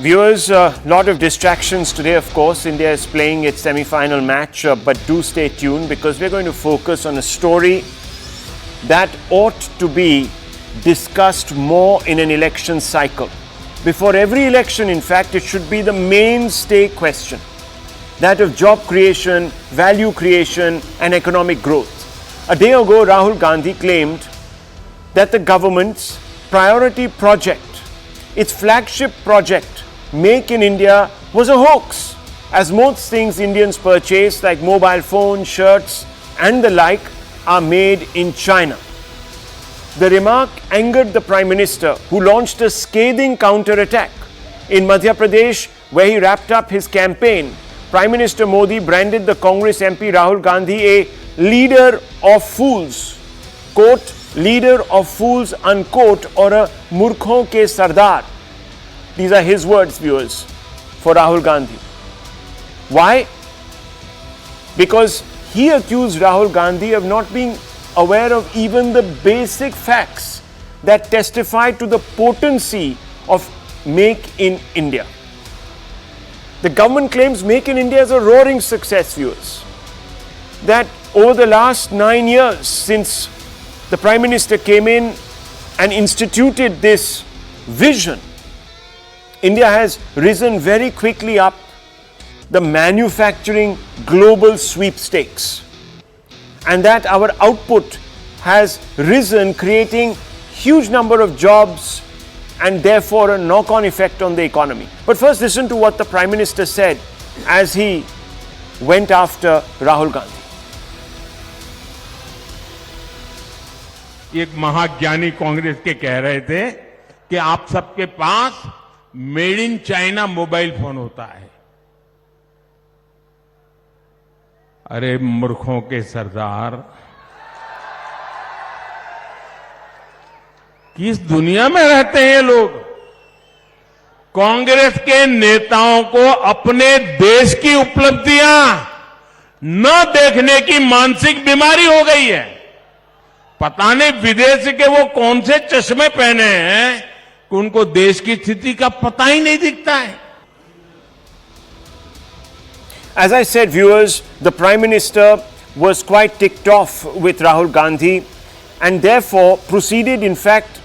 Viewers, a lot of distractions today, of course. India is playing its semi-final match, but do stay tuned because we're going to focus on a story that ought to be discussed more in an election cycle. Before every election, in fact, it should be the mainstay question, that of job creation, value creation and economic growth. A day ago, Rahul Gandhi claimed that the government's priority project, its flagship project, Make in India, was a hoax, as most things Indians purchase like mobile phones, shirts and the like are made in China. The remark angered the Prime Minister, who launched a scathing counter-attack. In Madhya Pradesh, where he wrapped up his campaign, Prime Minister Modi branded the Congress MP Rahul Gandhi a leader of fools, quote, leader of fools, unquote, or a Murkhon ke Sardar. These are his words, viewers, for Rahul Gandhi. Why? Because he accused Rahul Gandhi of not being aware of even the basic facts that testify to the potency of Make in India. The government claims Make in India is a roaring success, viewers. That over the last 9 years, since the Prime Minister came in and instituted this vision, India has risen very quickly up the manufacturing global sweepstakes, and that our output has risen, creating huge number of jobs and therefore a knock-on effect on the economy. But first, listen to what the Prime Minister said as he went after Rahul Gandhi. एक महाज्ञानी कांग्रेस के कह रहे थे कि आप सबके पास made in China mobile phone होता है। अरे मूर्खों के सरदार, किस दुनिया में रहते हैं ये लोग? कांग्रेस के नेताओं को अपने देश की उपलब्धियां न देखने की मानसिक बीमारी हो गई है। पता नहीं विदेश के वो कौन से चश्मे पहने हैं कि उनको देश की स्थिति का पता ही नहीं दिखता है। As I said, viewers, the Prime Minister was quite ticked off with Rahul Gandhi and therefore proceeded, in fact,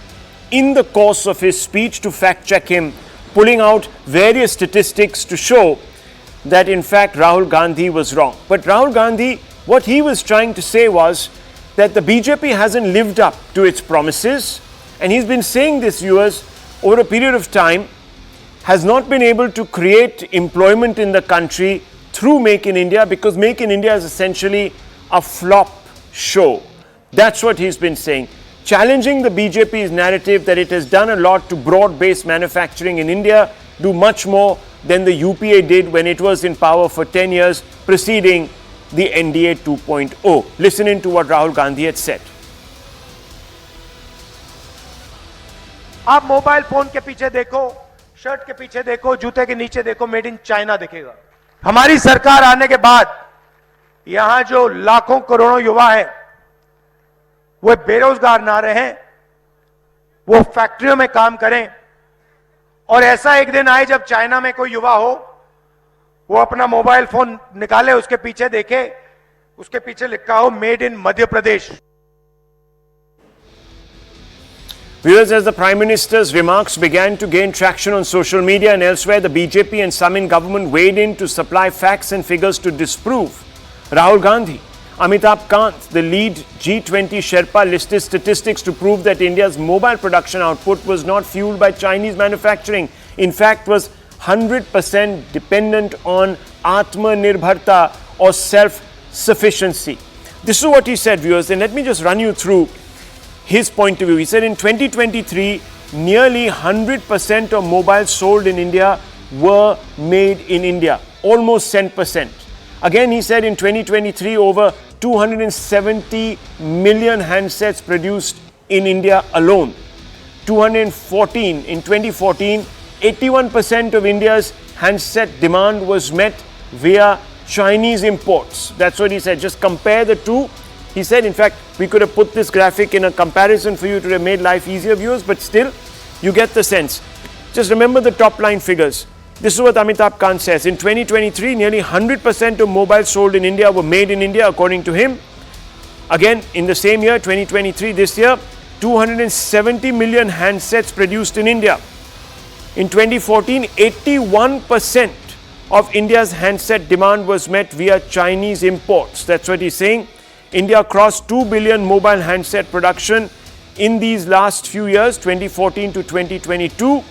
in the course of his speech to fact-check him, pulling out various statistics to show that, in fact, Rahul Gandhi was wrong. But Rahul Gandhi, what he was trying to say was that the BJP hasn't lived up to its promises, and he's been saying this, viewers, over a period of time, has not been able to create employment in the country through Make in India, because Make in India is essentially a flop show. That's what he's been saying, challenging the BJP's narrative that it has done a lot to broad-based manufacturing in India, do much more than the UPA did when it was in power for 10 years preceding the NDA 2.0. Listen in to what Rahul Gandhi had said. आप mobile phone के पीछे देखो, shirt के पीछे देखो, जूते के नीचे देखो, मेड इन चाइना दिखेगा। हमारी सरकार आने के बाद यहां जो लाखों करोड़ों युवा है वो बेरोजगार ना रहे, वो फैक्ट्रियों में काम करें, और ऐसा एक दिन आए जब चाइना में कोई युवा हो, वो अपना मोबाइल फोन निकाले, उसके पीछे देखे, उसके पीछे लिखा हो made in Madhya Pradesh. Viewers, as the Prime Minister's remarks began to gain traction on social media and elsewhere, the BJP and some in government weighed in to supply facts and figures to disprove Rahul Gandhi. Amitabh Kant, the lead G20 Sherpa, listed statistics to prove that India's mobile production output was not fueled by Chinese manufacturing. In fact, was 100% dependent on Atmanirbharta or self-sufficiency. This is what he said, viewers, and let me just run you through his point of view. He said in 2023, nearly 100% of mobiles sold in India were made in India, almost 10%. Again, he said in 2023, over 270 million handsets produced in India alone. 214 in 2014, 81% of India's handset demand was met via Chinese imports. That's what he said. Just compare the two. He said, in fact, we could have put this graphic in a comparison for you to have made life easier, viewers, but still, you get the sense. Just remember the top line figures. This is what Amitabh Kant says. In 2023, nearly 100% of mobiles sold in India were made in India, according to him. Again, in the same year, 2023, this year, 270 million handsets produced in India. In 2014, 81% of India's handset demand was met via Chinese imports. That's what he's saying. India crossed 2 billion mobile handset production in these last few years, 2014 to 2022.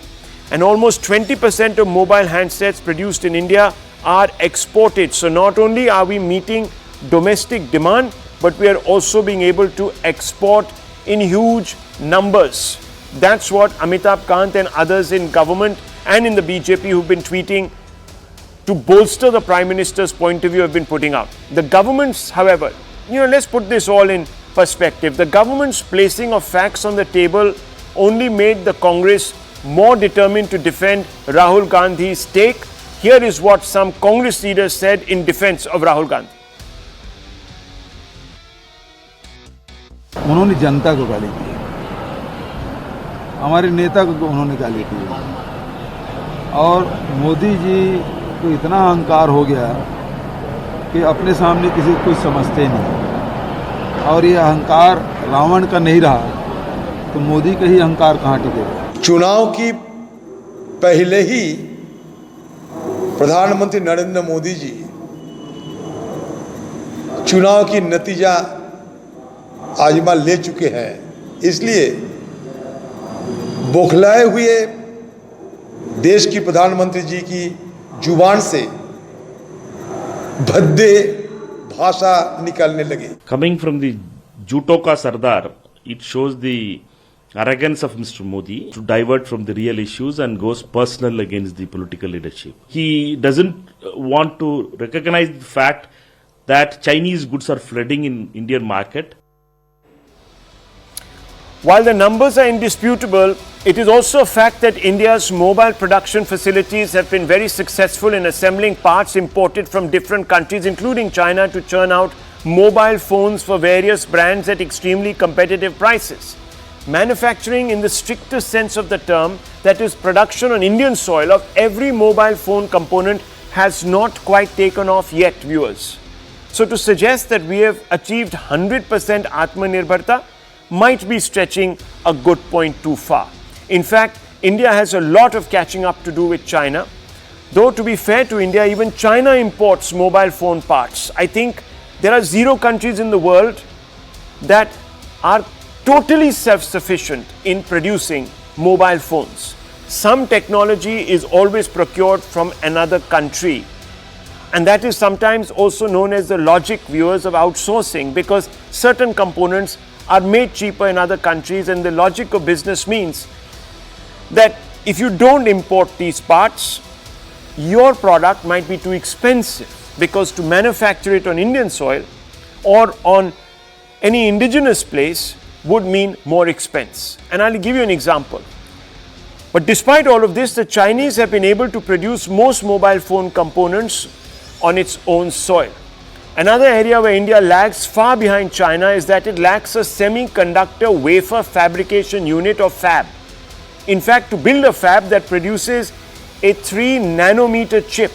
And almost 20% of mobile handsets produced in India are exported. So not only are we meeting domestic demand, but we are also being able to export in huge numbers. That's what Amitabh Kant and others in government and in the BJP who've been tweeting to bolster the Prime Minister's point of view have been putting out. The government's, however, let's put this all in perspective. The government's placing of facts on the table only made the Congress more determined to defend Rahul Gandhi's take. Here is what some Congress leaders said in defense of Rahul Gandhi. उन्होंने जनता को गाली दी, हमारे नेता को उन्होंने गाली दी और मोदी जी को इतना अहंकार हो गया कि अपने सामने किसी को कुछ समझते नहीं और ये अहंकार रावण का नहीं रहा तो मोदी का ही अहंकार कहाँ टिकेगा। चुनाव की पहले ही प्रधानमंत्री नरेंद्र मोदी जी चुनाव की नतीजा आजमा ले चुके हैं, इसलिए बौखलाए हुए देश की प्रधानमंत्री जी की जुबान से भद्दे भाषा निकलने लगी। Coming from the Jutoka Sardar, it shows the arrogance of Mr. Modi to divert from the real issues and goes personal against the political leadership. He doesn't want to recognize the fact that Chinese goods are flooding in Indian market. While the numbers are indisputable, it is also a fact that India's mobile production facilities have been very successful in assembling parts imported from different countries, including China, to churn out mobile phones for various brands at extremely competitive prices. Manufacturing in the strictest sense of the term, that is production on Indian soil of every mobile phone component, has not quite taken off yet, viewers. So to suggest that we have achieved 100% Atmanirbharta might be stretching a good point too far. In fact, India has a lot of catching up to do with China. Though to be fair to India, even China imports mobile phone parts. I think there are 0 countries in the world that are totally self-sufficient in producing mobile phones. Some technology is always procured from another country. And that is sometimes also known as the logic, viewers, of outsourcing, because certain components are made cheaper in other countries, and the logic of business means that if you don't import these parts, your product might be too expensive, because to manufacture it on Indian soil or on any indigenous place would mean more expense. And I'll give you an example. But despite all of this, the Chinese have been able to produce most mobile phone components on its own soil. Another area where India lags far behind China is that it lacks a semiconductor wafer fabrication unit or fab. In fact, to build a fab that produces a 3 nanometer chip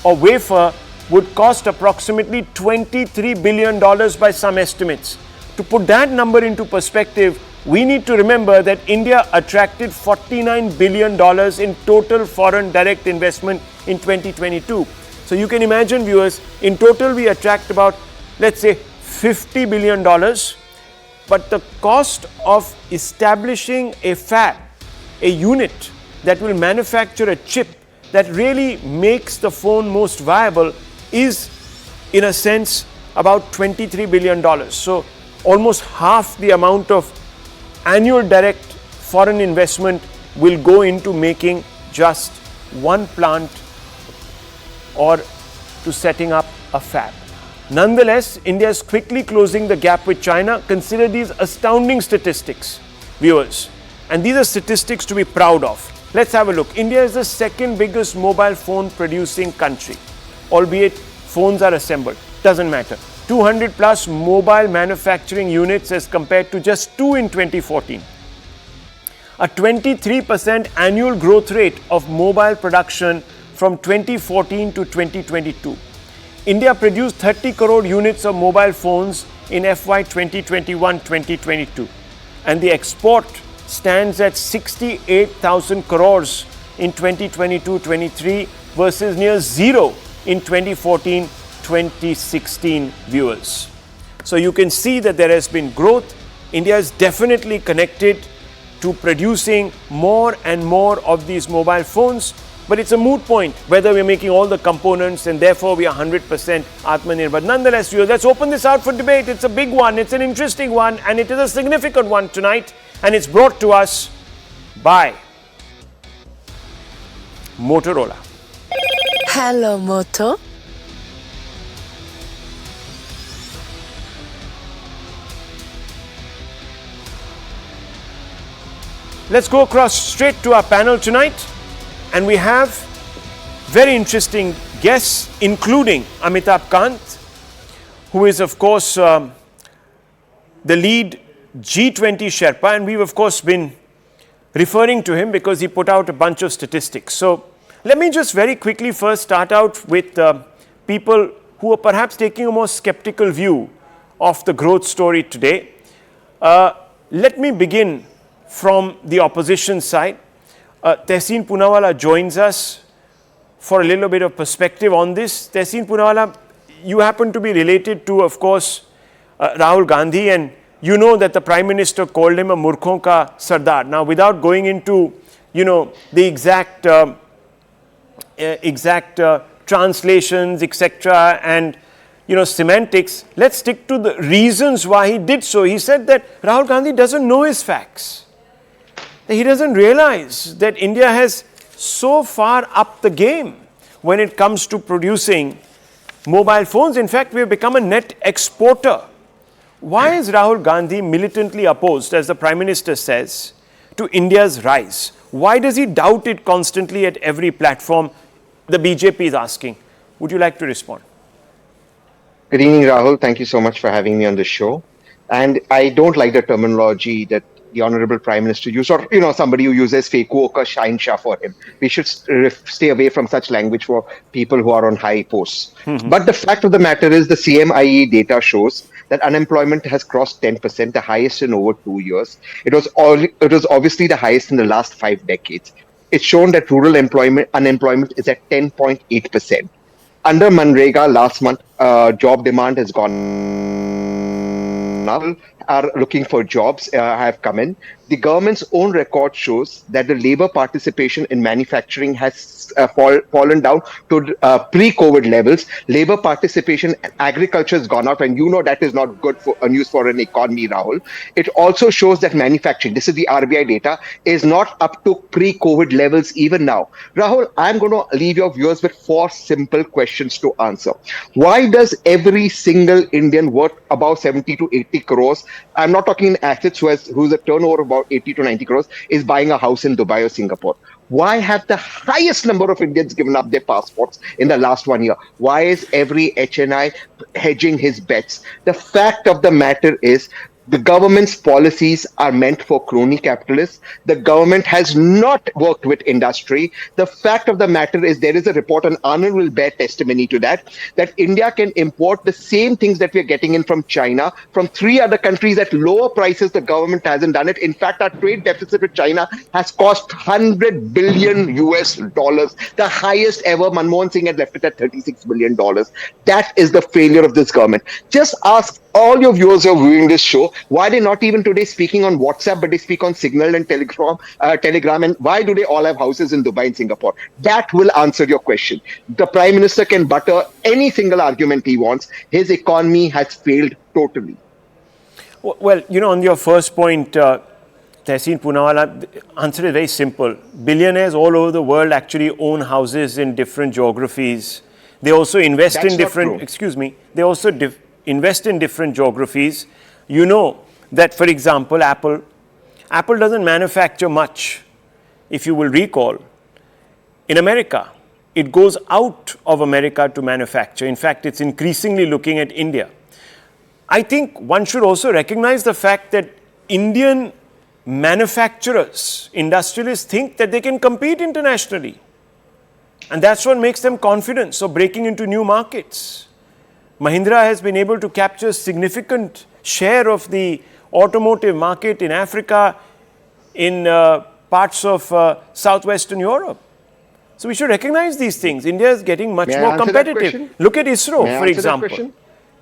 or wafer would cost approximately $23 billion by some estimates. To put that number into perspective, we need to remember that India attracted $49 billion in total foreign direct investment in 2022. So you can imagine, viewers, in total we attract about, let's say, $50 billion. But the cost of establishing a fab, a unit that will manufacture a chip that really makes the phone most viable, is, in a sense, about $23 billion. So almost half the amount of annual direct foreign investment will go into making just one plant or to setting up a fab. Nonetheless, India is quickly closing the gap with China. Consider these astounding statistics, viewers. And these are statistics to be proud of. Let's have a look. India is the second biggest mobile phone producing country, albeit phones are assembled. Doesn't matter. 200 plus mobile manufacturing units as compared to just 2 in 2014. a 23% annual growth rate of mobile production from 2014 to 2022. India produced 30 crore units of mobile phones in FY 2021-2022, and the export stands at 68,000 crores in 2022-23 versus near zero in 2014-2016 viewers. So you can see that there has been growth. India is definitely connected to producing more and more of these mobile phones, but it's a moot point whether we're making all the components and therefore we are 100% Atmanirbhar. But nonetheless, let's open this out for debate. It's a big one, it's an interesting one, and it is a significant one tonight, and it's brought to us by Motorola. Hello, Moto. Let's go across straight to our panel tonight, and we have very interesting guests, including Amitabh Kant, who is of course the lead G20 Sherpa, and we've of course been referring to him because he put out a bunch of statistics. So let me just very quickly first start out with people who are perhaps taking a more skeptical view of the growth story today. Let me begin from the opposition side. Tehseen Poonawalla joins us for a little bit of perspective on this. Tehseen Poonawalla, you happen to be related to, of course, Rahul Gandhi, and you know that the Prime Minister called him a Murkhon ka Sardar. Now, without going into, the exact translations, etc., and semantics, let's stick to the reasons why he did so. He said that Rahul Gandhi doesn't know his facts. He doesn't realize that India has so far upped the game when it comes to producing mobile phones. In fact, we have become a net exporter. Why is Rahul Gandhi militantly opposed, as the Prime Minister says, to India's rise? Why does he doubt it constantly at every platform? The BJP is asking. Would you like to respond? Good evening, Rahul. Thank you so much for having me on the show. And I don't like the terminology that the Honorable Prime Minister used, or somebody who uses Feku or Shine Shah for him. We should stay away from such language for people who are on high posts. But the fact of the matter is the CMIE data shows that unemployment has crossed 10%, the highest in over 2 years. It was obviously the highest in the last 5 decades. It's shown that rural unemployment is at 10.8%. Under Manrega last month, job demand has gone up. Are looking for jobs have come in. The government's own record shows that the labor participation in manufacturing has fallen down to pre-COVID levels. Labor participation in agriculture has gone up, and that is not good for news for an economy, Rahul. It also shows that manufacturing, this is the RBI data, is not up to pre-COVID levels even now. Rahul, I'm going to leave your viewers with 4 simple questions to answer. Why does every single Indian worth about 70 to 80 crores, I'm not talking in assets, who's a turnover of about 80 to 90 crores, is buying a house in Dubai or Singapore? Why have the highest number of Indians given up their passports in the last 1 year? Why is every HNI hedging his bets? The fact of the matter is, the government's policies are meant for crony capitalists. The government has not worked with industry. The fact of the matter is, there is a report, and Anand will bear testimony to that India can import the same things that we're getting in from China, from 3 other countries at lower prices. The government hasn't done it. In fact, our trade deficit with China has cost $100 billion US, the highest ever. Manmohan Singh had left it at $36 billion. That is the failure of this government. Just ask all your viewers who are viewing this show, why they not even today speaking on WhatsApp, but they speak on Signal and Telegram, and why do they all have houses in Dubai and Singapore? That will answer your question. The Prime Minister can butter any single argument he wants. His economy has failed totally. Well, on your first point, Tehseen Poonawalla, the answer is very simple. Billionaires all over the world actually own houses in different geographies. They also invest in different, they also invest in different geographies. You know that, for example, Apple doesn't manufacture much, if you will recall, in America. It goes out of America to manufacture. In fact, it's increasingly looking at India. I think one should also recognize the fact that Indian manufacturers, industrialists think that they can compete internationally. And that's what makes them confident. So breaking into new markets. Mahindra has been able to capture significant share of the automotive market in Africa, in parts of southwestern Europe. So we should recognize these things. India is getting much more competitive. Look at ISRO, for example.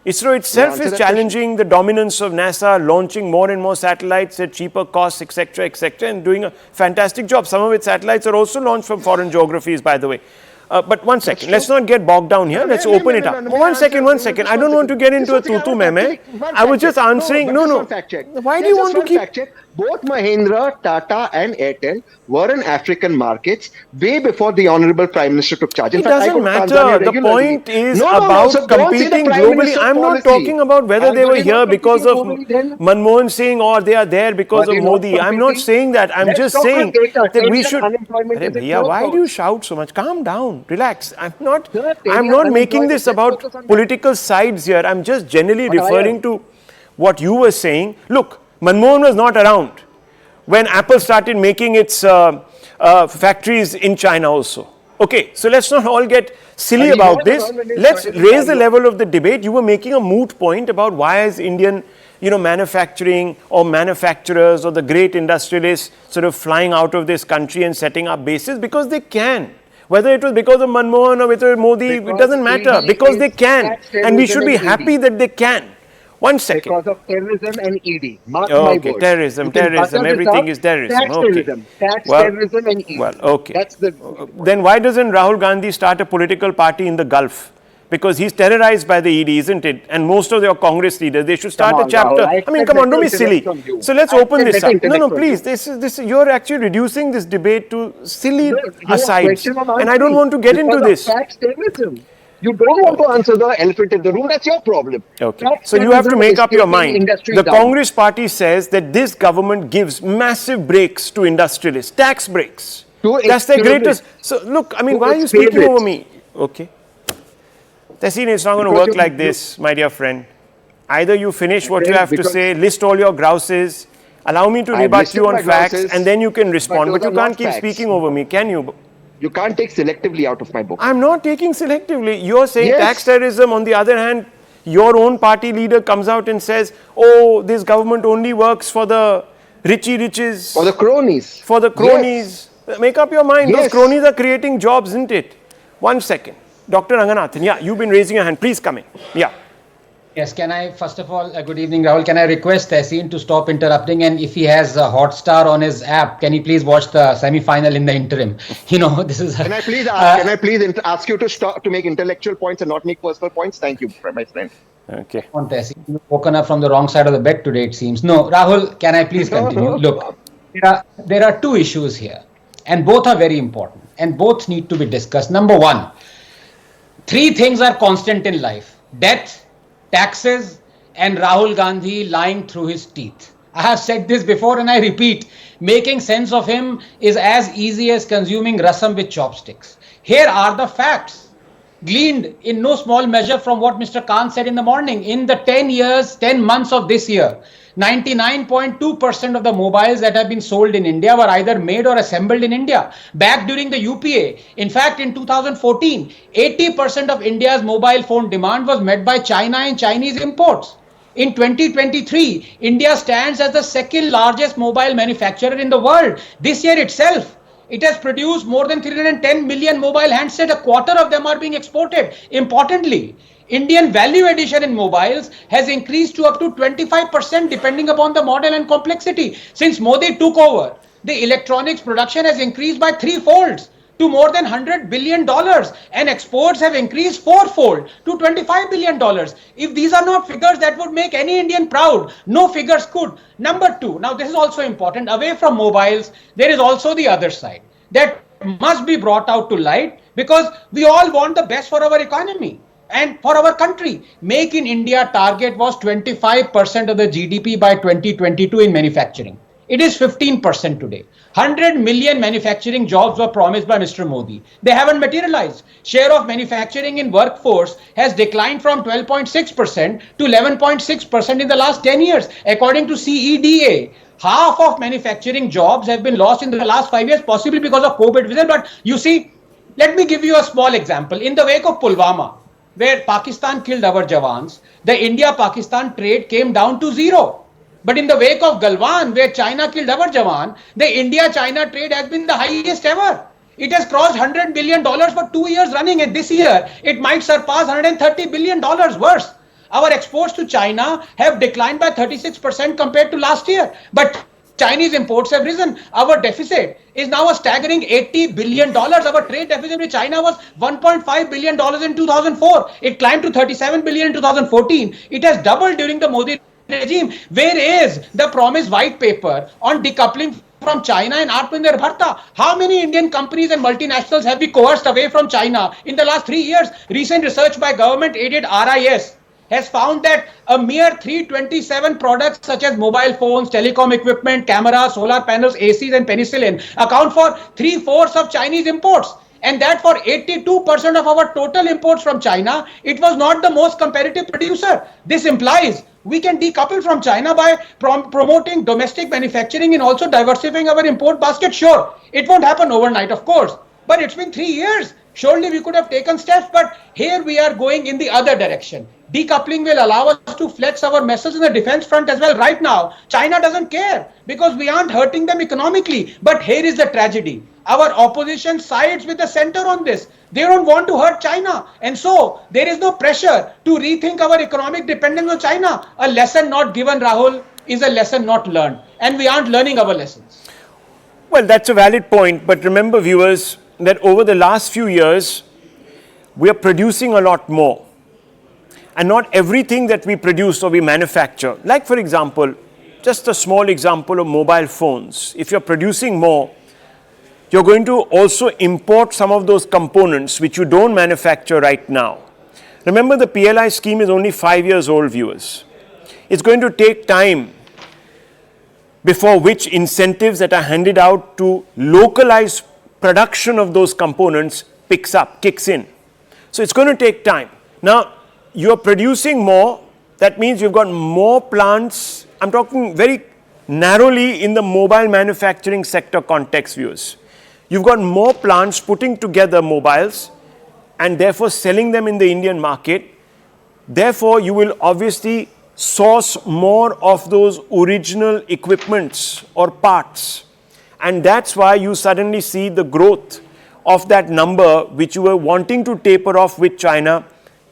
ISRO itself is challenging the dominance of NASA, launching more and more satellites at cheaper costs, etc., and doing a fantastic job. Some of its satellites are also launched from foreign geographies, by the way. But one second, let's not get bogged down here. Let's open it up. One second. I don't want to get into a tutu meme. I was just answering. No. Why do you want to keep... Both Mahindra, Tata and Airtel were in African markets way before the Honorable Prime Minister took charge. It doesn't matter. The point is about competing globally. I'm not talking about whether they were here because of Manmohan Singh or they are there because of Modi. I'm not saying that. I'm just saying that we should... Why do you shout so much? Calm down. Relax. I'm not making this about political sides here. I'm just generally referring to what you were saying. Look, Manmohan was not around when Apple started making its factories in China also. Okay, so let's not all get silly about this. Let's raise the level of the debate. You were making a moot point about why is Indian manufacturing or manufacturers or the great industrialists sort of flying out of this country and setting up bases because they can. Whether it was because of Manmohan or whether Modi, it doesn't matter. Because they can. And we should be happy that they can. One second. Because of terrorism and ED. Mark my words. Terrorism, everything is terrorism. Terrorism and ED. Well, okay. Then why doesn't Rahul Gandhi start a political party in the Gulf? Because he's terrorized by the ED, isn't it? And most of your Congress leaders, they should start a chapter. Come on, don't be silly. So let's open this up. No, please. This you're actually reducing this debate to silly asides. And I don't want to get into this. You don't want to answer the elephant in the room. That's your problem. Okay. So you have to make up your mind. The Congress party says that this government gives massive breaks to industrialists, tax breaks. That's their greatest. So look, why are you speaking over me? Okay. Tehseen, it's not going to work like this, my dear friend. Either you finish what you have to say, list all your grouses, allow me to rebut you on facts, and then you can respond. But you can't keep speaking over me, can you? You can't take selectively out of my book. I'm not taking selectively. You're saying tax terrorism. On the other hand, your own party leader comes out and says, oh, this government only works for the riches. For the cronies. For the cronies. Yes. Make up your mind. Those cronies are creating jobs, isn't it? 1 second. Dr. Ranganathan, you've been raising your hand. Please come in. Yes, can I, first of all, good evening, Rahul. Can I request Tehseen to stop interrupting? And if he has a Hotstar on his app, can he please watch the semi-final in the interim? This is... Can I please ask you to stop to make intellectual points and not make personal points? Thank you, my friend. Okay. On Tehseen, you've woken up from the wrong side of the bed today, it seems. No, Rahul, can I please continue? Look, there are two issues here, and both are very important, and both need to be discussed. Number one, three things are constant in life: death, taxes, and Rahul Gandhi lying through his teeth. I have said this before and I repeat, making sense of him is as easy as consuming rasam with chopsticks. Here are the facts, gleaned in no small measure from what Mr. Khan said in the morning. In the 10 months of this year, 99.2% of the mobiles that have been sold in India were either made or assembled in India. Back during the UPA, in fact, in 2014, 80% of India's mobile phone demand was met by China and Chinese imports. In 2023, India stands as the second largest mobile manufacturer in the world. This year itself, it has produced more than 310 million mobile handsets. A quarter of them are being exported. Importantly, Indian value addition in mobiles has increased to up to 25% depending upon the model and complexity. Since Modi took over, the electronics production has increased by threefold to more than $100 billion, and exports have increased fourfold to $25 billion. If these are not figures that would make any Indian proud, no figures could. Number two, now this is also important, away from mobiles, there is also the other side that must be brought out to light, because we all want the best for our economy and for our country. Make in India target was 25% of the GDP by 2022 in manufacturing. It is 15% today. 100 million manufacturing jobs were promised by Mr. Modi. They haven't materialized. Share of manufacturing in workforce has declined from 12.6% to 11.6% in the last 10 years. According to CEDA, half of manufacturing jobs have been lost in the last 5 years, possibly because of COVID. But you see, let me give you a small example. In the wake of Pulwama, where Pakistan killed our Jawans, the India-Pakistan trade came down to zero. But in the wake of Galwan, where China killed our Jawan, the India-China trade has been the highest ever. It has crossed $100 billion for 2 years running, and this year it might surpass $130 billion. Worse, our exports to China have declined by 36% compared to last year. But Chinese imports have risen. Our deficit is now a staggering $80 billion. Our trade deficit with China was $1.5 billion in 2004. It climbed to $37 billion in 2014. It has doubled during the Modi regime. Where is the promised white paper on decoupling from China and Atmanirbhar Bharta? How many Indian companies and multinationals have we coerced away from China in the last 3 years? Recent research by government-aided RIS has found that a mere 327 products such as mobile phones, telecom equipment, cameras, solar panels, ACs and penicillin account for 3/4 of Chinese imports. And that for 82% of our total imports from China, it was not the most competitive producer. This implies we can decouple from China by promoting domestic manufacturing and also diversifying our import basket. Sure, it won't happen overnight, of course, but it's been 3 years. Surely we could have taken steps, but here we are going in the other direction. Decoupling will allow us to flex our muscles in the defense front as well. Right now, China doesn't care because we aren't hurting them economically. But here is the tragedy. Our opposition sides with the center on this. They don't want to hurt China. And so there is no pressure to rethink our economic dependence on China. A lesson not given, Rahul, is a lesson not learned. And we aren't learning our lessons. Well, that's a valid point. But remember, viewers, that over the last few years, we are producing a lot more. And not everything that we produce or we manufacture, like for example, just a small example of mobile phones. If you're producing more, you're going to also import some of those components which you don't manufacture right now. Remember, the PLI scheme is only 5 years old, viewers. It's going to take time before which incentives that are handed out to localize production of those components kicks in. So it's going to take time. Now, you're producing more, that means you've got more plants. I'm talking very narrowly in the mobile manufacturing sector context, viewers. You've got more plants putting together mobiles and therefore selling them in the Indian market. Therefore, you will obviously source more of those original equipments or parts. And that's why you suddenly see the growth of that number which you were wanting to taper off with China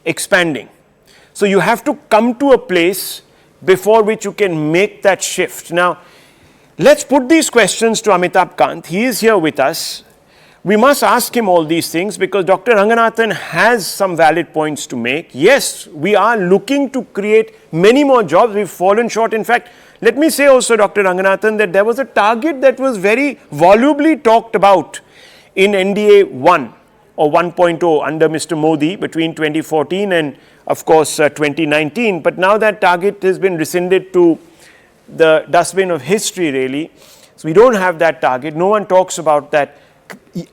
expanding. So you have to come to a place before which you can make that shift. Now, let's put these questions to Amitabh Kant. He is here with us. We must ask him all these things because Dr. Ranganathan has some valid points to make. Yes, we are looking to create many more jobs. We've fallen short. In fact, let me say also, Dr. Ranganathan, that there was a target that was very volubly talked about in NDA 1 or 1.0 under Mr. Modi between 2014 and, of course, 2019. But now that target has been rescinded to the dustbin of history, really. So we don't have that target. No one talks about that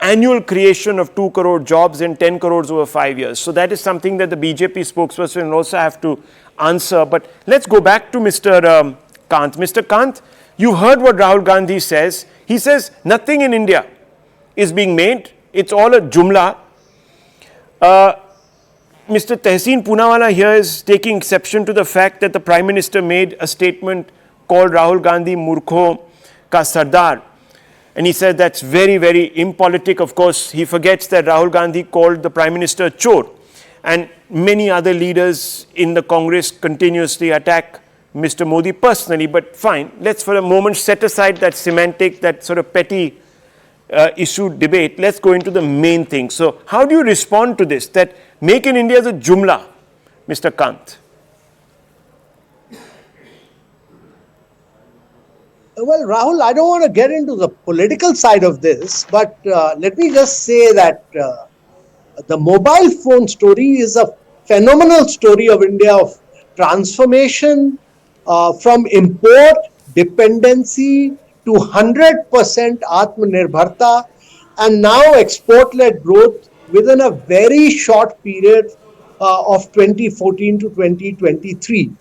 annual creation of 2 crore jobs and 10 crores over 5 years. So that is something that the BJP spokesperson will also have to answer. But let's go back to Mr. Kant. Mr. Kant, you heard what Rahul Gandhi says. He says nothing in India is being made. It's all a jumla. Mr. Tehseen Poonawala here is taking exception to the fact that the Prime Minister made a statement called Rahul Gandhi Murkhon ka Sardar. And he said that's very, very impolitic. Of course, he forgets that Rahul Gandhi called the Prime Minister Chor. And many other leaders in the Congress continuously attack Mr. Modi personally. But fine, let's for a moment set aside that semantic, that sort of petty issue debate. Let's go into the main thing. So how do you respond to this, that Make in India is a jumla, Mr. Kant? Well, Rahul, I don't want to get into the political side of this, but let me just say that the mobile phone story is a phenomenal story of India, of transformation from import dependency to 100% Atmanirbharta and now export-led growth within a very short period of 2014 to 2023.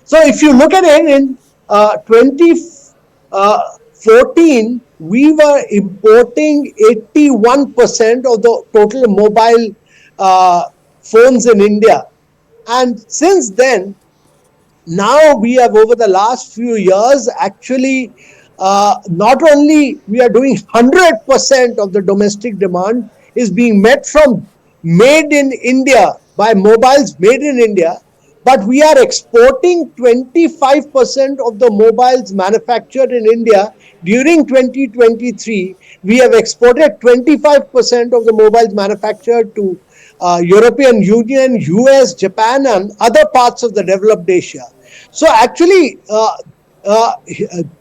So if you look at it in 2014, we were importing 81% of the total mobile phones in India. And since then, now we have over the last few years actually not only we are doing 100% of the domestic demand is being met from made in India by mobiles made in India, but we are exporting 25% of the mobiles manufactured in India. During 2023, we have exported 25% of the mobiles manufactured to European Union, US, Japan, and other parts of the developed Asia. So actually,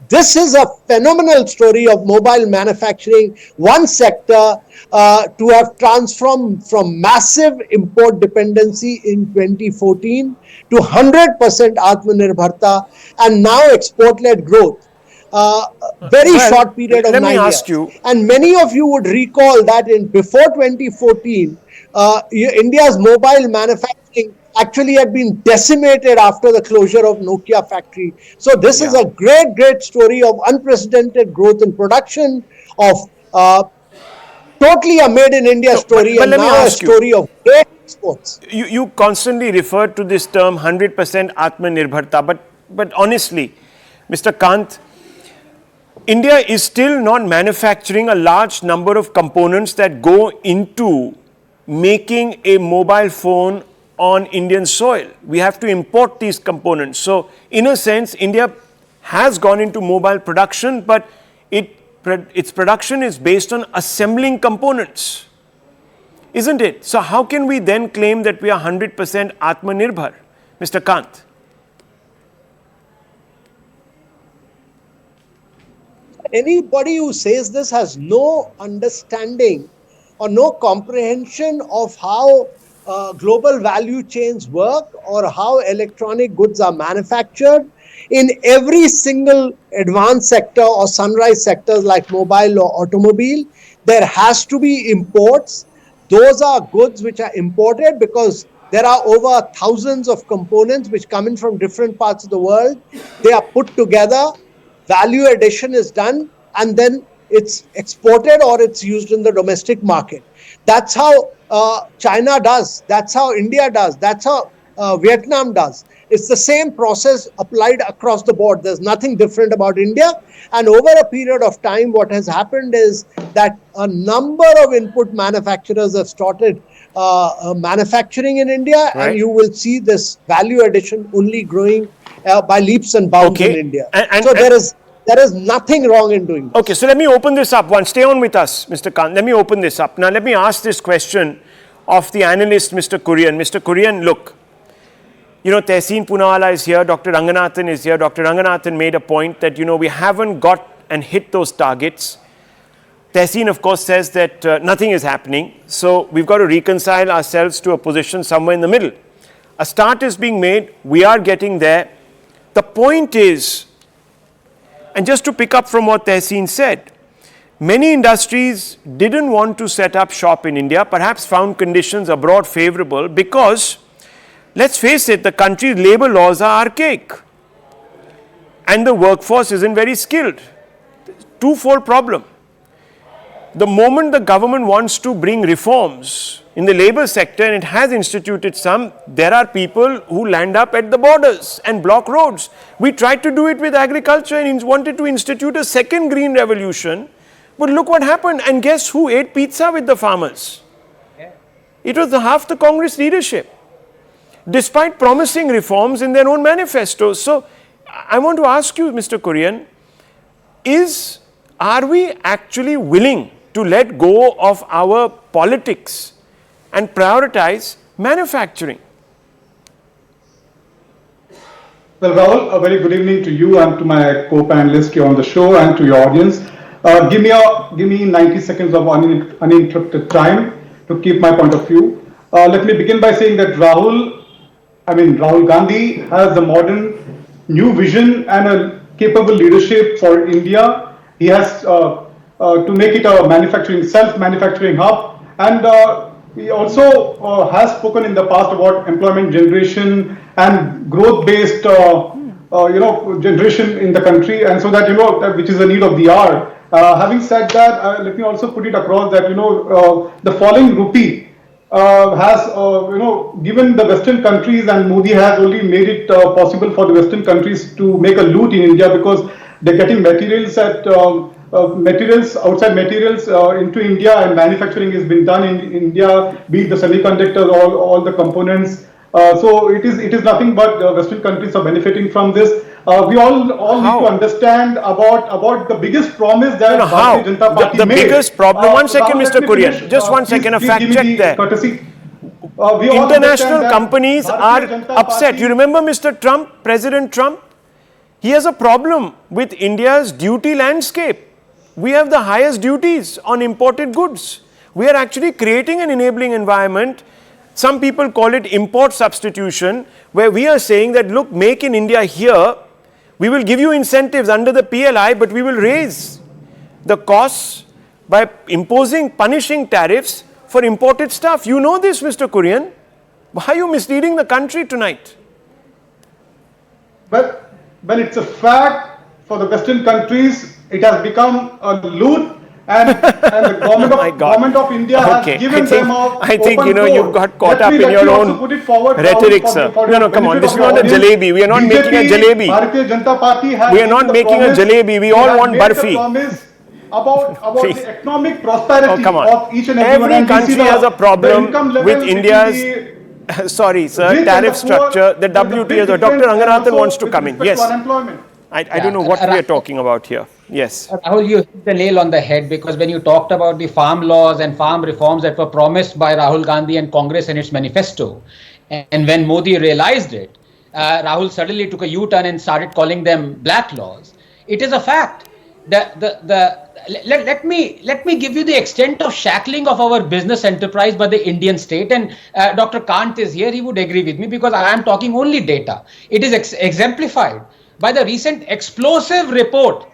this is a phenomenal story of mobile manufacturing, one sector to have transformed from massive import dependency in 2014 to 100% Atmanirbharta and now export-led growth. Very short period of 9 years. Let me ask you. And many of you would recall that before 2014, India's mobile manufacturing actually had been decimated after the closure of Nokia factory. So this is a great story of unprecedented growth in production, of totally a made in India story, and now a story of great exports. You constantly refer to this term 100% Atmanirbharta, but honestly, Mr. Kant, India is still not manufacturing a large number of components that go into making a mobile phone on Indian soil. We have to import these components. So, in a sense, India has gone into mobile production, but its production is based on assembling components, isn't it? So, how can we then claim that we are 100% Atmanirbhar, Mr. Kant? Anybody who says this has no understanding or no comprehension of how global value chains work or how electronic goods are manufactured. In every single advanced sector or sunrise sectors like mobile or automobile, there has to be imports. Those are goods which are imported because there are over thousands of components which come in from different parts of the world. They are put together, value addition is done, and then it's exported or it's used in the domestic market. That's how China does. That's how India does. That's how Vietnam does. It's the same process applied across the board. There's nothing different about India. And over a period of time, what has happened is that a number of input manufacturers have started manufacturing in India, and you will see this value addition only growing by leaps and bounds in India. So there is nothing wrong in doing this. Okay, so let me open this up. Stay on with us, Mr. Kant. Let me open this up. Now, let me ask this question of the analyst, Mr. Kurian. Mr. Kurian, look, you know, Tehseen Poonawala is here, Dr. Ranganathan is here. Dr. Ranganathan made a point that, you know, we haven't got and hit those targets. Tehseen, of course, says that nothing is happening. So we've got to reconcile ourselves to a position somewhere in the middle. A start is being made. We are getting there. The point is, and just to pick up from what Tehseen said, many industries didn't want to set up shop in India, perhaps found conditions abroad favorable because, let's face it, the country's labor laws are archaic and the workforce isn't very skilled. Twofold problem. The moment the government wants to bring reforms in the labor sector, and it has instituted some, there are people who land up at the borders and block roads. We tried to do it with agriculture and wanted to institute a second green revolution, but look what happened. And guess who ate pizza with the farmers? It was half the Congress leadership, despite promising reforms in their own manifestos. So I want to ask you, Mr. Kurian, are we actually willing to let go of our politics and prioritize manufacturing? Well, Rahul, a very good evening to you and to my co-panelists here on the show and to your audience. Give me 90 seconds of uninterrupted time to keep my point of view. Let me begin by saying that Rahul Gandhi has a modern new vision and a capable leadership for India. He has to make it a self-manufacturing hub, and he also has spoken in the past about employment generation and growth-based, generation in the country, and so that which is the need of the hour. Having said that, let me also put it across that the falling rupee has given the Western countries, and Modi has only made it possible for the Western countries to make a loot in India, because they're getting materials outside materials into India, and manufacturing has been done in India, be it the semiconductors, all the components. So it is nothing but Western countries are benefiting from this. We all need to understand about the biggest promise that Bharatiya Janata Party the made. biggest problem. One second, Mr. Kurian. Just one second. A fact check there. International companies are upset. You remember Mr. Trump, President Trump? He has a problem with India's duty landscape. We have the highest duties on imported goods. We are actually creating an enabling environment. Some people call it import substitution, where we are saying that, look, make in India here. We will give you incentives under the PLI, but we will raise the costs by imposing punishing tariffs for imported stuff. You know this, Mr. Kurian. Why are you misleading the country tonight? But when it's a fact for the Western countries, it has become a loot, and the government of India has given them I think you've got caught up in your own rhetoric, sir. No, come on. This is not a jalebi. We are not making a jalebi. Bharatiya Janata Party has we are not making a jalebi. We all want barfi. About the economic prosperity of each and everyone. Every country has a problem with India's sorry, sir, tariff structure. The WTO. Dr. Ranganathan wants to come in. Yes. I don't know what we are talking about here. Yes. Rahul, you hit the nail on the head, because when you talked about the farm laws and farm reforms that were promised by Rahul Gandhi and Congress in its manifesto, and when Modi realized it, Rahul suddenly took a U-turn and started calling them black laws. It is a fact. Let me give you the extent of shackling of our business enterprise by the Indian state, and Dr. Kant is here. He would agree with me, because I am talking only data. It is exemplified by the recent explosive report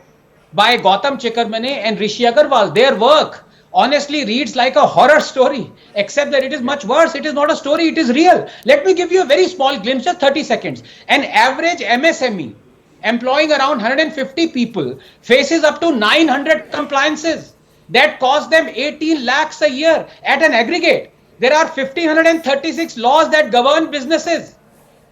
by Gautam Chikkarmane and Rishi Agarwal. Their work honestly reads like a horror story, except that it is much worse. It is not a story, it is real. Let me give you a very small glimpse, just 30 seconds. An average MSME employing around 150 people faces up to 900 compliances that cost them 18 lakhs a year at an aggregate. There are 1,536 laws that govern businesses,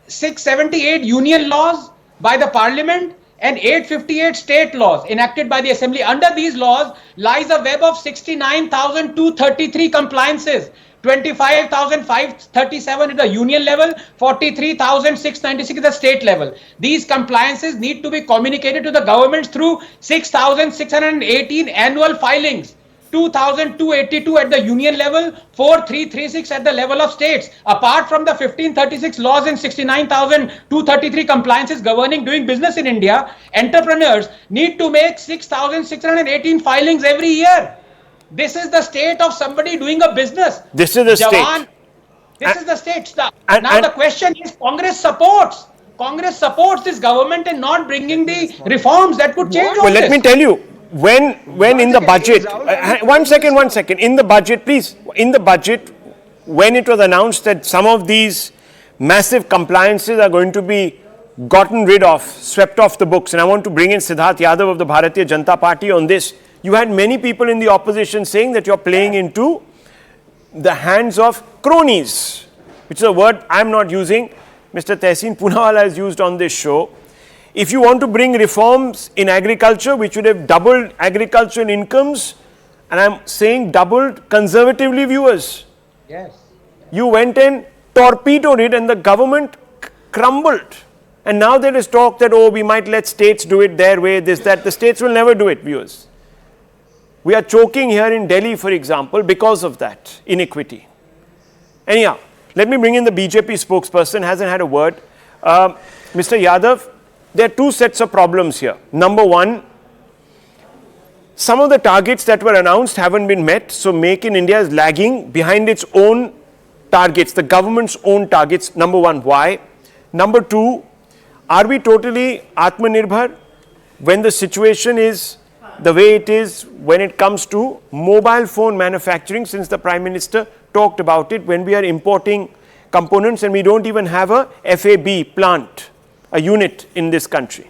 678 union laws by the parliament, and 858 state laws enacted by the assembly. Under these laws lies a web of 69,233 compliances, 25,537 at the union level, 43,696 at the state level. These compliances need to be communicated to the governments through 6,618 annual filings, 2,282 at the union level, 4,336 at the level of states. Apart from the 1,536 laws and 69,233 compliances governing doing business in India, entrepreneurs need to make 6,618 filings every year. This is the state of somebody doing a business. This is the state. This is the state. Now the question is, Congress supports this government in not bringing the reforms that could change all this. Well, let me tell you. When in the budget, one second, in the budget, please, in the budget, when it was announced that some of these massive compliances are going to be gotten rid of, swept off the books, and I want to bring in Siddharth Yadav of the Bharatiya Janata Party on this, you had many people in the opposition saying that you're playing into the hands of cronies, which is a word I'm not using. Mr. Tehseen Poonawala has used on this show. If you want to bring reforms in agriculture, which would have doubled agricultural incomes, and I'm saying doubled conservatively, viewers. Yes. You went and torpedoed it, and the government crumbled. And now there is talk that, we might let states do it their way, this, that. The states will never do it, viewers. We are choking here in Delhi, for example, because of that inequity. Anyhow, let me bring in the BJP spokesperson, hasn't had a word. Mr. Yadav, there are two sets of problems here. Number one, some of the targets that were announced haven't been met, so Make in India is lagging behind its own targets, the government's own targets. Number one, why? Number two, are we totally Atmanirbhar when the situation is the way it is when it comes to mobile phone manufacturing, since the Prime Minister talked about it, when we are importing components and we don't even have a FAB plant, a unit in this country.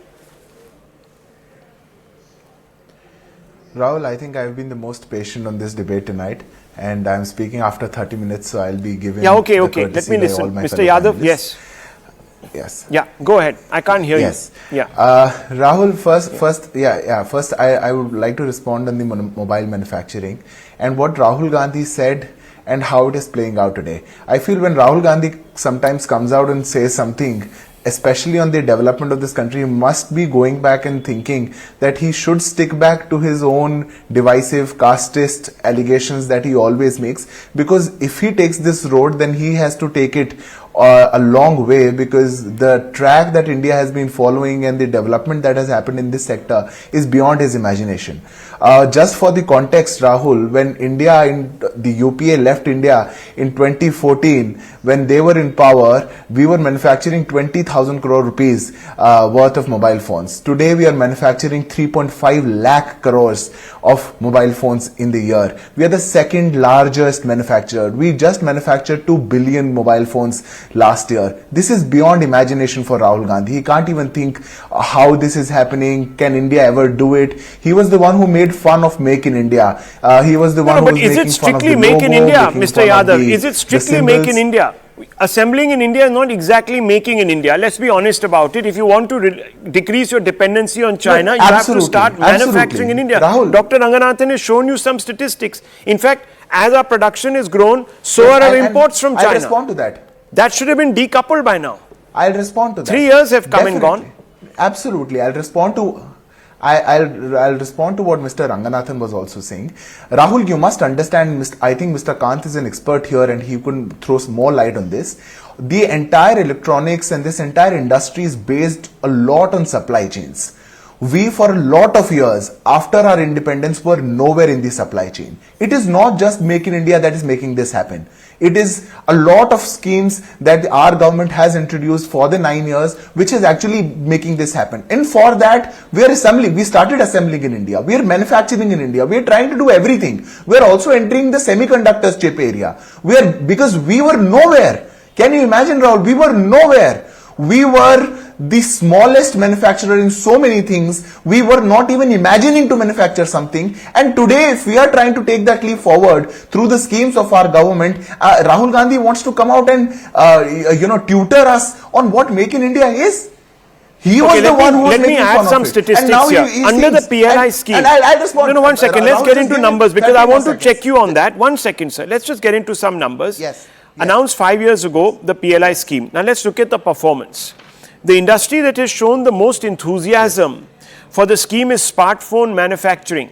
Rahul, I think I've been the most patient on this debate tonight, and I'm speaking after 30 minutes, so I'll be giving. Yeah, okay. Let me listen. Mr. Yadav, yes. Yes. Yeah, go ahead. I can't hear you. Yeah. Rahul, first, I would like to respond on the mobile manufacturing and what Rahul Gandhi said and how it is playing out today. I feel when Rahul Gandhi sometimes comes out and says something, especially on the development of this country, he must be going back and thinking that he should stick back to his own divisive casteist allegations that he always makes, because if he takes this road, then he has to take it a long way, because the track that India has been following and the development that has happened in this sector is beyond his imagination. Just for the context, Rahul, when India in the UPA left India in 2014, when they were in power, we were manufacturing 20,000 crore rupees worth of mobile phones. Today we are manufacturing 3.5 lakh crores of mobile phones in the year. We are the second largest manufacturer. We just manufactured 2 billion mobile phones last year. This is beyond imagination for Rahul Gandhi. He can't even think how this is happening. Can India ever do it? He was the one who made fun of Make in India. He was the one who was making fun of the logo. But is it strictly Make in India, Mr. Yadav? Is it strictly Make in India? Assembling in India is not exactly making in India. Let's be honest about it. If you want to decrease your dependency on China, you have to start manufacturing in India. Rahul. Dr. Ranganathan has shown you some statistics. In fact, as our production has grown, so are our imports from China. I'll respond to that. That should have been decoupled by now. I'll respond to that. 3 years have come and gone. Absolutely. I'll respond to what Mr. Ranganathan was also saying. Rahul, you must understand, I think Mr. Kant is an expert here and he could throw more light on this. The entire electronics and this entire industry is based a lot on supply chains. We, for a lot of years after our independence, were nowhere in the supply chain. It is not just Make in India that is making this happen. It is a lot of schemes that our government has introduced for the 9 years, which is actually making this happen. And for that, we are assembling. We started assembling in India. We are manufacturing in India. We are trying to do everything. We are also entering the semiconductors chip area. Because we were nowhere. Can you imagine, Rahul? We were nowhere. We were the smallest manufacturer in so many things. We were not even imagining to manufacture something. And today, if we are trying to take that leap forward through the schemes of our government, Rahul Gandhi wants to come out and tutor us on what Make in India is. He was the one who was making fun of it. Let me add some statistics here. Under the PLI scheme. And I'll respond. No, 1 second. Let's get into numbers because I want to check you on that. 1 second, sir. Let's just get into some numbers. Yes. Announced 5 years ago, the PLI scheme. Now let's look at the performance. The industry that has shown the most enthusiasm for the scheme is smartphone manufacturing.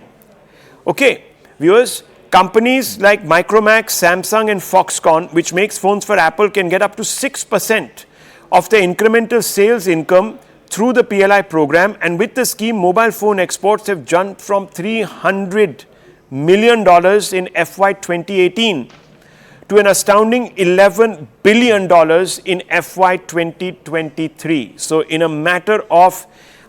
Okay, viewers, companies like Micromax, Samsung and Foxconn, which makes phones for Apple, can get up to 6% of the incremental sales income through the PLI program. And with the scheme, mobile phone exports have jumped from $300 million in FY 2018 to an astounding $11 billion in FY 2023. So in a matter of,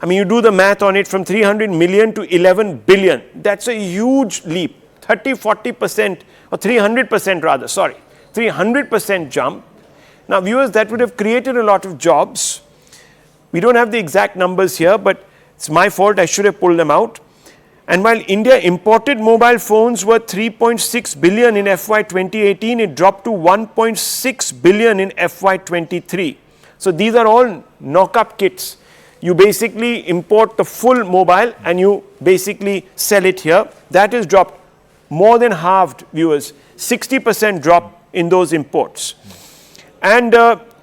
you do the math on it, from 300 million to 11 billion. That's a huge leap, 30-40% or 300% rather, 300% jump. Now viewers, that would have created a lot of jobs. We don't have the exact numbers here, but it's my fault, I should have pulled them out. And while India imported mobile phones worth 3.6 billion in FY 2018, it dropped to 1.6 billion in FY 23. So these are all knock-up kits. You basically import the full mobile and you basically sell it here. That has dropped more than halved, viewers, 60% drop in those imports. And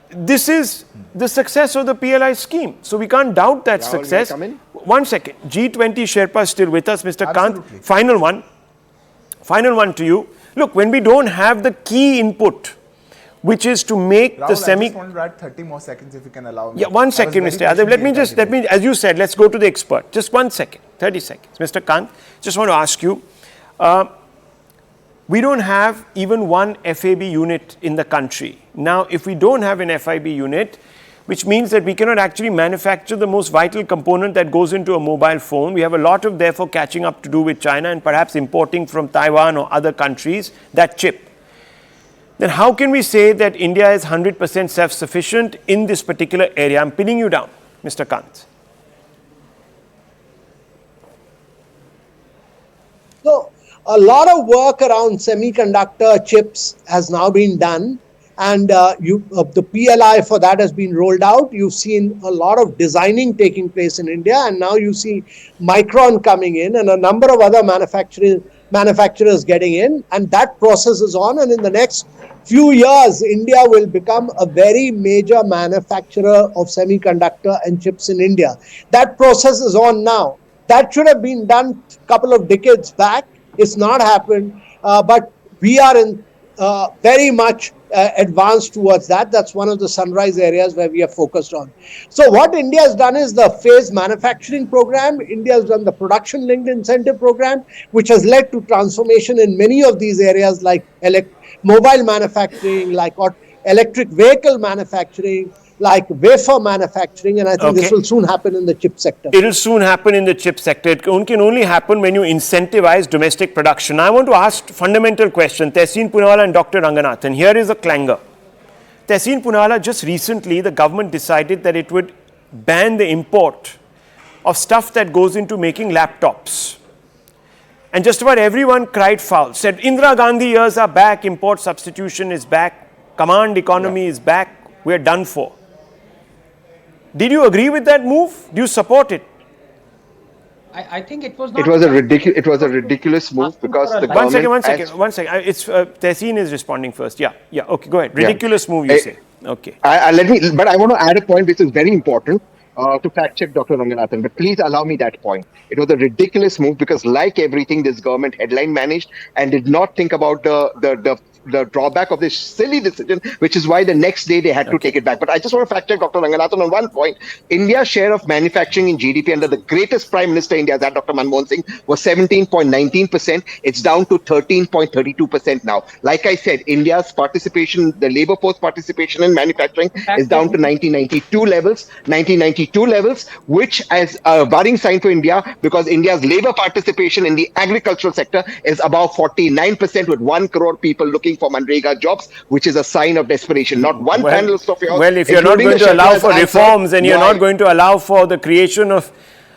this is the success of the PLI scheme. So we can't doubt that success. 1 second. G20 Sherpa is still with us. Mr. Kant, final one to you. Look, when we don't have the key input, which is to make Rahul, the semi... I just want to add 30 more seconds if you can allow me. Yeah, 1 second, Mr. Yadav. Let me, as you said, let's go to the expert. Just 1 second, 30 seconds. Mr. Kant, just want to ask you, we don't have even one FAB unit in the country. Now, if we don't have an FIB unit, which means that we cannot actually manufacture the most vital component that goes into a mobile phone. We have a lot of, therefore, catching up to do with China and perhaps importing from Taiwan or other countries that chip. Then how can we say that India is 100% self-sufficient in this particular area? I'm pinning you down, Mr. Kant. So, a lot of work around semiconductor chips has now been done, and the PLI for that has been rolled out. You've seen a lot of designing taking place in India, and now you see Micron coming in and a number of other manufacturers getting in, and that process is on. And in the next few years, India will become a very major manufacturer of semiconductor and chips in India. That process is on now. That should have been done a couple of decades back. It's not happened, but we are in very much advanced towards that. That's one of the sunrise areas where we are focused on. So what India has done is the phased manufacturing program. India has done the production linked incentive program, which has led to transformation in many of these areas like mobile manufacturing, like electric vehicle manufacturing, like wafer manufacturing, and I think this will soon happen in the chip sector. It will soon happen in the chip sector. It can only happen when you incentivize domestic production. I want to ask a fundamental question. Tehseen Poonawalla and Dr. Ranganathan, here is a clangor. Tehseen Poonawalla, just recently the government decided that it would ban the import of stuff that goes into making laptops. And just about everyone cried foul, said Indira Gandhi years are back, import substitution is back, command economy is back, we're done for. Did you agree with that move? Do you support it? I think it was not. It was a ridiculous move because the government. One second. It's Tehseen is responding first. Yeah. Okay, go ahead. Ridiculous move, you say. Okay. But I want to add a point which is very important to fact check Dr. Ranganathan. But please allow me that point. It was a ridiculous move because, like everything, this government headline managed and did not think about the drawback of this silly decision, which is why the next day they had to take it back. But I just want to fact check Dr. Ranganathan on one point. India's share of manufacturing in GDP under the greatest Prime Minister India has had, Dr. Manmohan Singh, was 17.19%. It's down to 13.32% now. Like I said, India's participation, the labor force participation in manufacturing is down to 1992 levels, which is a worrying sign for India because India's labor participation in the agricultural sector is above 49% with 1 crore people looking for Manrega jobs, which is a sign of desperation. Not one panelist of yours. Well, if you're not going to allow for reforms and you're not going to allow for the creation of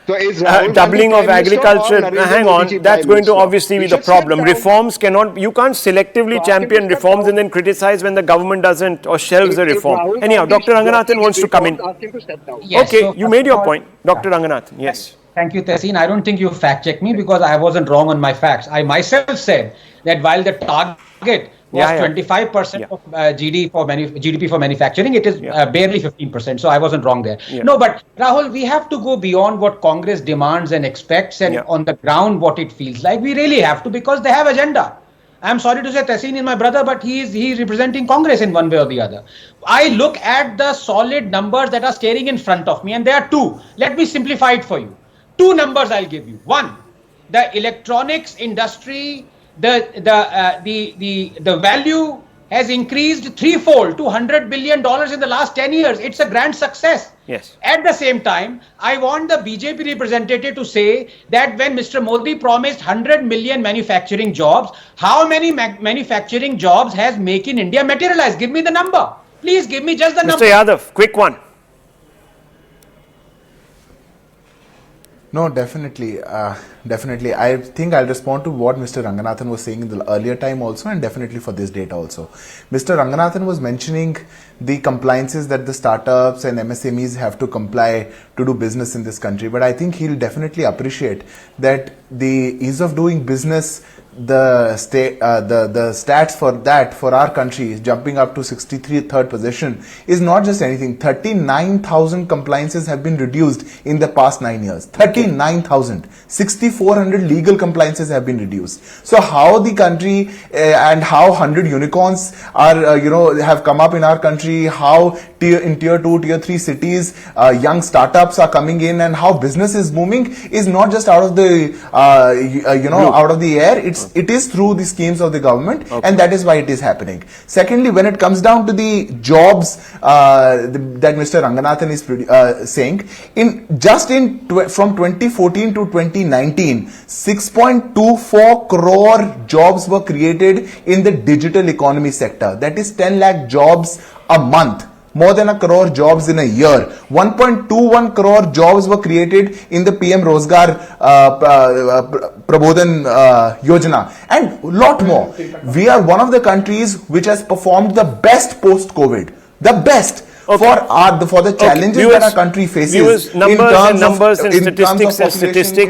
doubling of agriculture, hang on, that's going to obviously be the problem. Reforms cannot, you can't selectively champion reforms and then criticize when the government doesn't or shelves the reform. Anyhow, Dr. Ranganathan wants to come in. Okay, you made your point. Dr. Ranganathan, yes. Thank you, Tehseen. I don't think you fact-checked me because I wasn't wrong on my facts. I myself said that while the target was 25% of GDP for manufacturing, it is barely 15%. So I wasn't wrong there. No, but Rahul, we have to go beyond what Congress demands and expects and on the ground what it feels like. We really have to because they have agenda. I'm sorry to say Tehseen is my brother, but he is representing Congress in one way or the other. I look at the solid numbers that are staring in front of me, and there are two. Let me simplify it for you. Two numbers I'll give you. One, the electronics industry, the value has increased threefold to $100 billion in the last 10 years. It's a grand success. Yes. At the same time, I want the BJP representative to say that when Mr. Modi promised 100 million manufacturing jobs, how many manufacturing jobs has Make in India materialized? Give me the number. Please give me just the number. Mr. Yadav, quick one. No, definitely. I think I'll respond to what Mr. Ranganathan was saying in the earlier time also and definitely for this data also. Mr. Ranganathan was mentioning the compliances that the startups and MSMEs have to comply to do business in this country. But I think he'll definitely appreciate that the ease of doing business, the stats for that for our country is jumping up to 63rd position is not just anything. 39,000 compliances have been reduced in the past 9 years. 39,000. 6,400 legal compliances have been reduced. So how the country and how 100 unicorns are have come up in our country, how in tier 2, tier 3 cities, young startups are coming in, and how business is booming is not just out of the out of the air. It is through the schemes of the government, and that is why it is happening. Secondly, when it comes down to the jobs that Mr. Ranganathan is saying, from 2014 to 2019, 6.24 crore jobs were created in the digital economy sector. That is 10 lakh jobs a month. More than a crore jobs in a year. 1.21 crore jobs were created in the PM Rozgar Prabodhan Yojana, and lot more. We are one of the countries which has performed the best post-COVID. The best. For the challenges that our country faces, in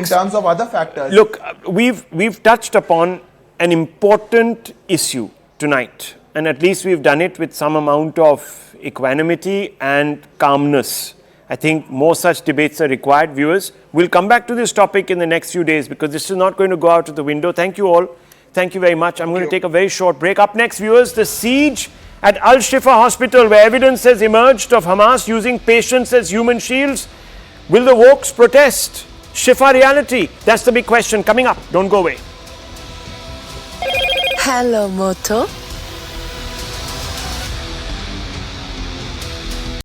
terms of other factors. Look, we've touched upon an important issue tonight, and at least we've done it with some amount of equanimity and calmness. I think more such debates are required. Viewers, we'll come back to this topic in the next few days because this is not going to go out of the window. Thank you all. Thank you very much. I'm going to take a very short break. Up next, viewers, the siege at Al-Shifa Hospital, where evidence has emerged of Hamas using patients as human shields. Will the wokes protest? Shifa reality? That's the big question coming up. Don't go away. Hello, Moto.